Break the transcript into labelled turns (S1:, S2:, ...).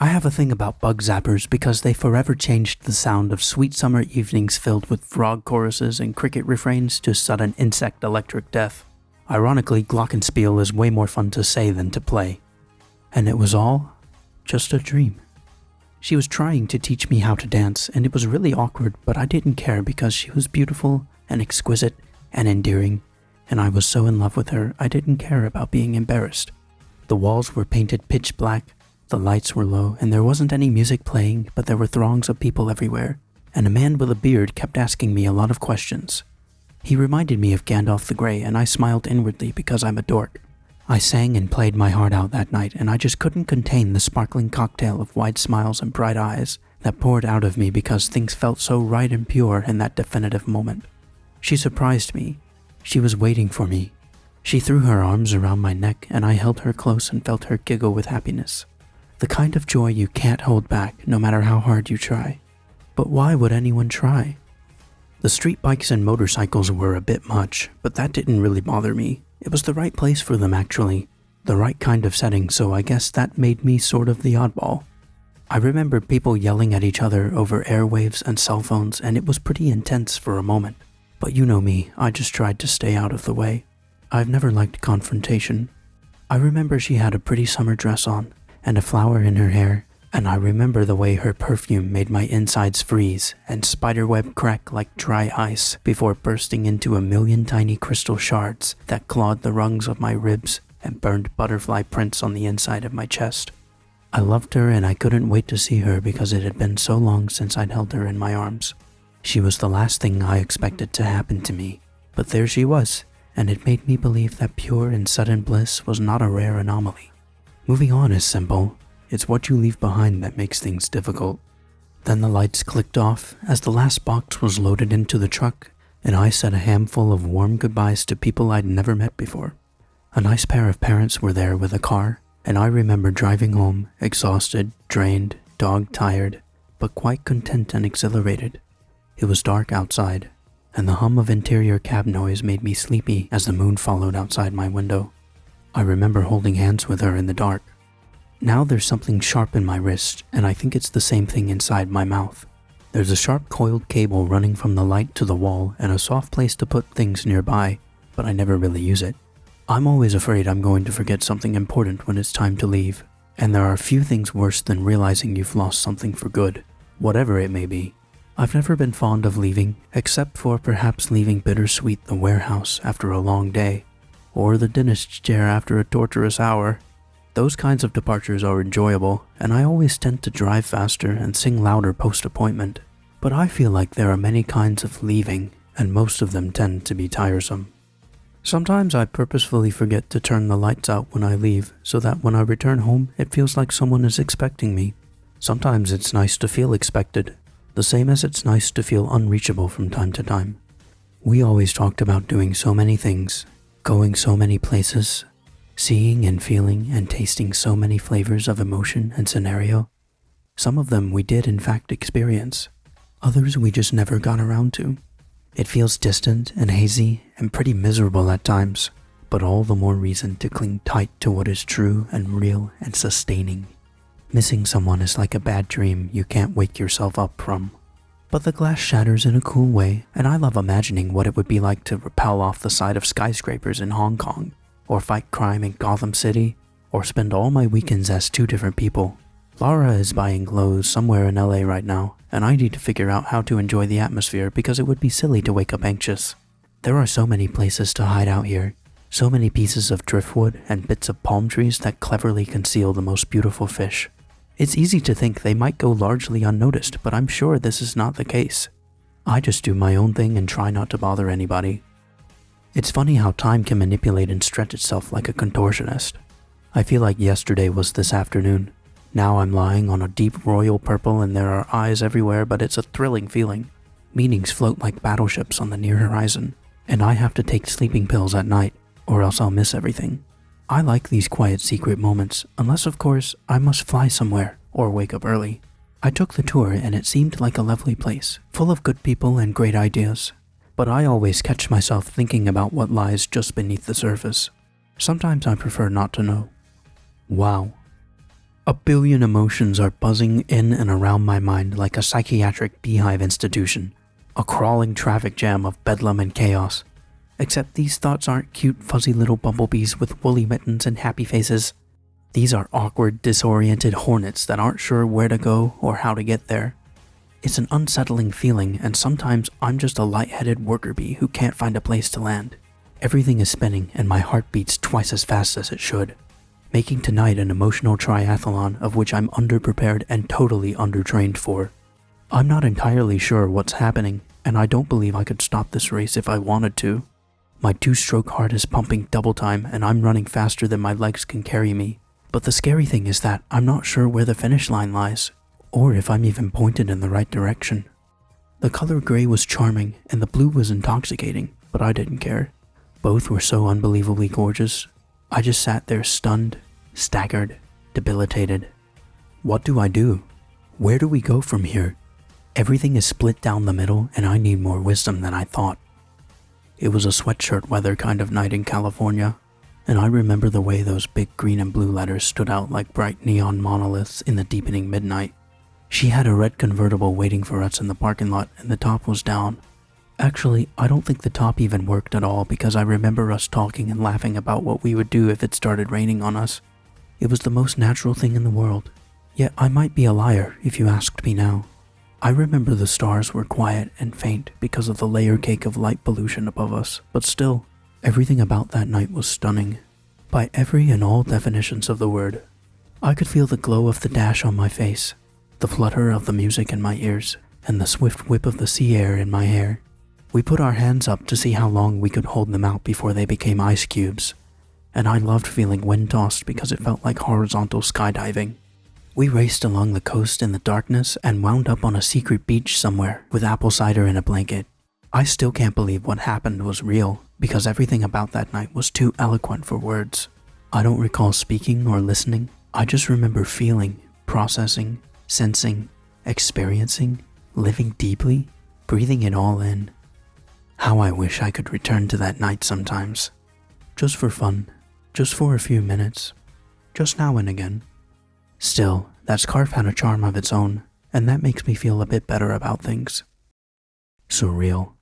S1: I have a thing about bug zappers because they forever changed the sound of sweet summer evenings filled with frog choruses and cricket refrains to sudden insect electric death. Ironically, glockenspiel is way more fun to say than to play. And it was all just a dream. She was trying to teach me how to dance, and it was really awkward, but I didn't care because she was beautiful and exquisite and endearing, and I was so in love with her I didn't care about being embarrassed. The walls were painted pitch black, the lights were low, and there wasn't any music playing, but there were throngs of people everywhere, and a man with a beard kept asking me a lot of questions. He reminded me of Gandalf the Grey, and I smiled inwardly because I'm a dork. I sang and played my heart out that night, and I just couldn't contain the sparkling cocktail of wide smiles and bright eyes that poured out of me because things felt so right and pure in that definitive moment. She surprised me. She was waiting for me. She threw her arms around my neck, and I held her close and felt her giggle with happiness. The kind of joy you can't hold back no matter how hard you try. But why would anyone try? The street bikes and motorcycles were a bit much, but that didn't really bother me. It was the right place for them actually, the right kind of setting, so I guess that made me sort of the oddball. I remember people yelling at each other over airwaves and cell phones, and it was pretty intense for a moment. But you know me, I just tried to stay out of the way. I've never liked confrontation. I remember she had a pretty summer dress on, and a flower in her hair, and I remember the way her perfume made my insides freeze and spiderweb crack like dry ice before bursting into a million tiny crystal shards that clawed the rungs of my ribs and burned butterfly prints on the inside of my chest. I loved her and I couldn't wait to see her because it had been so long since I'd held her in my arms. She was the last thing I expected to happen to me, but there she was, and it made me believe that pure and sudden bliss was not a rare anomaly. Moving on is simple. It's what you leave behind that makes things difficult. Then the lights clicked off as the last box was loaded into the truck, and I said a handful of warm goodbyes to people I'd never met before. A nice pair of parents were there with a car, and I remember driving home, exhausted, drained, dog-tired, but quite content and exhilarated. It was dark outside, and the hum of interior cab noise made me sleepy as the moon followed outside my window. I remember holding hands with her in the dark. Now there's something sharp in my wrist, and I think it's the same thing inside my mouth. There's a sharp coiled cable running from the light to the wall and a soft place to put things nearby, but I never really use it. I'm always afraid I'm going to forget something important when it's time to leave, and there are few things worse than realizing you've lost something for good, whatever it may be. I've never been fond of leaving, except for perhaps leaving bittersweet the warehouse after a long day, or the dentist's chair after a torturous hour. Those kinds of departures are enjoyable, and I always tend to drive faster and sing louder post-appointment. But I feel like there are many kinds of leaving, and most of them tend to be tiresome. Sometimes I purposefully forget to turn the lights out when I leave, so that when I return home, it feels like someone is expecting me. Sometimes it's nice to feel expected, the same as it's nice to feel unreachable from time to time. We always talked about doing so many things, going so many places, seeing and feeling and tasting so many flavors of emotion and scenario. Some of them we did in fact experience. Others we just never got around to. It feels distant and hazy and pretty miserable at times, but all the more reason to cling tight to what is true and real and sustaining. Missing someone is like a bad dream you can't wake yourself up from. But the glass shatters in a cool way, and I love imagining what it would be like to rappel off the side of skyscrapers in Hong Kong, or fight crime in Gotham City, or spend all my weekends as two different people. Laura is buying clothes somewhere in LA right now, and I need to figure out how to enjoy the atmosphere because it would be silly to wake up anxious. There are so many places to hide out here, so many pieces of driftwood and bits of palm trees that cleverly conceal the most beautiful fish. It's easy to think they might go largely unnoticed, but I'm sure this is not the case. I just do my own thing and try not to bother anybody. It's funny how time can manipulate and stretch itself like a contortionist. I feel like yesterday was this afternoon. Now I'm lying on a deep royal purple and there are eyes everywhere, but it's a thrilling feeling. Meanings float like battleships on the near horizon, and I have to take sleeping pills at night, or else I'll miss everything. I like these quiet secret moments, unless of course I must fly somewhere or wake up early. I took the tour and it seemed like a lovely place, full of good people and great ideas. But I always catch myself thinking about what lies just beneath the surface. Sometimes I prefer not to know. Wow. A billion emotions are buzzing in and around my mind like a psychiatric beehive institution, a crawling traffic jam of bedlam and chaos. Except these thoughts aren't cute fuzzy little bumblebees with woolly mittens and happy faces. These are awkward, disoriented hornets that aren't sure where to go or how to get there. It's an unsettling feeling, and sometimes I'm just a light-headed worker bee who can't find a place to land. Everything is spinning and my heart beats twice as fast as it should, making tonight an emotional triathlon of which I'm underprepared and totally undertrained for. I'm not entirely sure what's happening, and I don't believe I could stop this race if I wanted to. My two-stroke heart is pumping double time and I'm running faster than my legs can carry me. But the scary thing is that I'm not sure where the finish line lies, or if I'm even pointed in the right direction. The color gray was charming and the blue was intoxicating, but I didn't care. Both were so unbelievably gorgeous. I just sat there stunned, staggered, debilitated. What do I do? Where do we go from here? Everything is split down the middle and I need more wisdom than I thought. It was a sweatshirt weather kind of night in California, and I remember the way those big green and blue letters stood out like bright neon monoliths in the deepening midnight. She had a red convertible waiting for us in the parking lot and the top was down. Actually, I don't think the top even worked at all because I remember us talking and laughing about what we would do if it started raining on us. It was the most natural thing in the world. Yet I might be a liar if you asked me now. I remember the stars were quiet and faint because of the layer cake of light pollution above us, but still, everything about that night was stunning. By every and all definitions of the word. I could feel the glow of the dash on my face, the flutter of the music in my ears, and the swift whip of the sea air in my hair. We put our hands up to see how long we could hold them out before they became ice cubes, and I loved feeling wind-tossed because it felt like horizontal skydiving. We raced along the coast in the darkness and wound up on a secret beach somewhere with apple cider and a blanket. I still can't believe what happened was real because everything about that night was too eloquent for words. I don't recall speaking or listening. I just remember feeling, processing, sensing, experiencing, living deeply, breathing it all in. How I wish I could return to that night sometimes. Just for fun, just for a few minutes, just now and again. Still, that scarf had a charm of its own, and that makes me feel a bit better about things. Surreal.